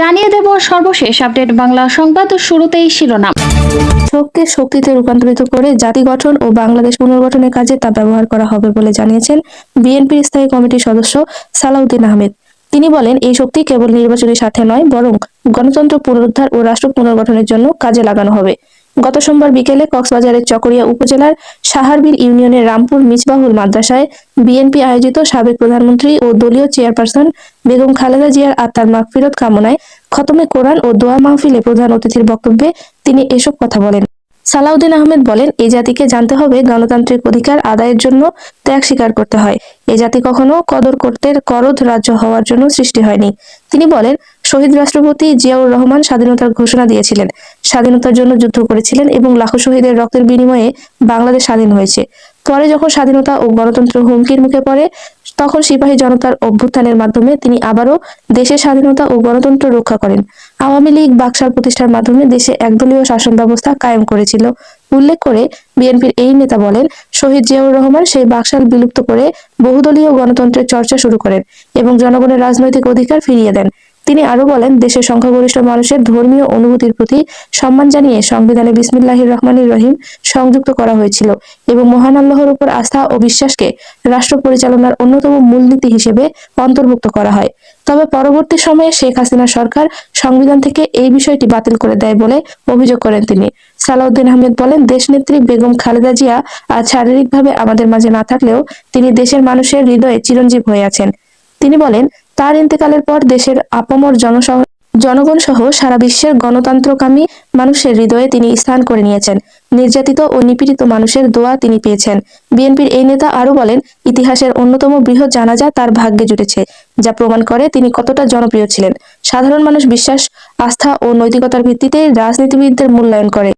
জানিয়ে দেব সর্বশেষ আপডেট বাংলা সংবাদ। শুরুতেই শিরোনাম। শোককে শক্তিতে রূপান্তরিত করে জাতি গঠন ও বাংলাদেশ পুনর্গঠনের কাজে তা ব্যবহার করা হবে বলে জানিয়েছেন বিএনপির স্থায়ী কমিটির সদস্য সালাউদ্দিন আহমেদ। তিনি বলেন, এই শক্তি কেবল নির্বাচনী স্বার্থে নয়, বরং গণতন্ত্র পুনরুদ্ধার ও রাষ্ট্র পুনর্গঠনের জন্য কাজে লাগানো হবে। গত সোমবার বিকেলে কক্সবাজারের চকরিয়া উপজেলার সাহারবিল ইউনিয়নের রামপুর মিছবাহুল মাদ্রাসায় বিএনপি আয়োজিত সাবেক প্রধানমন্ত্রী ও দলীয় চেয়ারপারসন বেগম খালেদা জিয়ার আত্মার মাগফিরাত কামনায় খতমে কোরআন ও দোয়া মাহফিলে প্রধান অতিথির বক্তব্যে তিনি এসব কথা বলেন। সালাউদ্দিন আহমেদ বলেন, এই জাতিকে জানতে হবে গণতান্ত্রিক অধিকার আদায়ের জন্য ত্যাগ স্বীকার করতে হয়। এ জাতি কখনো কদর করতে করদ রাজ্য হওয়ার জন্য সৃষ্টি হয়নি। তিনি বলেন, শহীদ রাষ্ট্রপতি জিয়াউর রহমান স্বাধীনতার ঘোষণা দিয়েছিলেন, স্বাধীনতার জন্য যুদ্ধ করেছিলেন এবং লাখো শহীদের রক্তের বিনিময়ে বাংলাদেশ স্বাধীন হয়েছে। পরে যখন স্বাধীনতা ও গণতন্ত্র হুমকির মুখে পড়ে, তখন সিপাহী জনতার অভ্যুত্থানের মাধ্যমে তিনি আবারও দেশের স্বাধীনতা ও গণতন্ত্র রক্ষা করেন। আওয়ামী লীগ বাকশাল প্রতিষ্ঠার মাধ্যমে দেশে একদলীয় শাসন ব্যবস্থা কায়েম করেছিল। উল্লেখ করে বিএনপির এই নেতা বলেন, শহীদ জিয়াউর রহমান সেই বাকশাল বিলুপ্ত করে বহুদলীয় গণতন্ত্রের চর্চা শুরু করেন এবং জনগণের রাজনৈতিক অধিকার ফিরিয়ে দেন। তিনি আরো বলেন, দেশের সংখ্যাগরিষ্ঠ মানুষের ধর্মীয় অনুভূতির প্রতি সম্মান জানিয়ে সংবিধানে বিসমিল্লাহির রহমানির রহিম সংযুক্ত করা হয়েছিল এবং মহান আল্লাহর উপর আস্থা ও বিশ্বাসকে রাষ্ট্র পরিচালনার অন্যতম মূলনীতি হিসেবে অন্তর্ভুক্ত করা হয়। তবে পরবর্তী সময়ে শেখ হাসিনা সরকার সংবিধান থেকে এই বিষয়টি বাতিল করে দেয় বলে অভিযোগ করেন তিনি। সালাউদ্দিন আহমেদ বলেন, দেশনেত্রী বেগম খালেদা জিয়া আজ শারীরিকভাবে আমাদের মাঝে না থাকলেও তিনি দেশের মানুষের হৃদয়ে চিরঞ্জীব হয়ে আছেন। তিনি বলেন, তার ইন্তেকালের পর দেশের আপামর জনগণ সহ সারা বিশ্বের গণতন্ত্রকামী মানুষের হৃদয়ে তিনি স্থান করে নিয়েছেন। নির্যাতিত ও নিপীড়িত মানুষের দোয়া তিনি পেয়েছেন। বিএনপির এই নেতা আরো বলেন, ইতিহাসের অন্যতম বৃহৎ জানাজা তার ভাগ্যে জুটেছে, যা প্রমাণ করে তিনি কতটা জনপ্রিয় ছিলেন। সাধারণ মানুষ বিশ্বাস, আস্থা ও নৈতিকতার ভিত্তিতে রাজনীতিবিদদের মূল্যায়ন করে।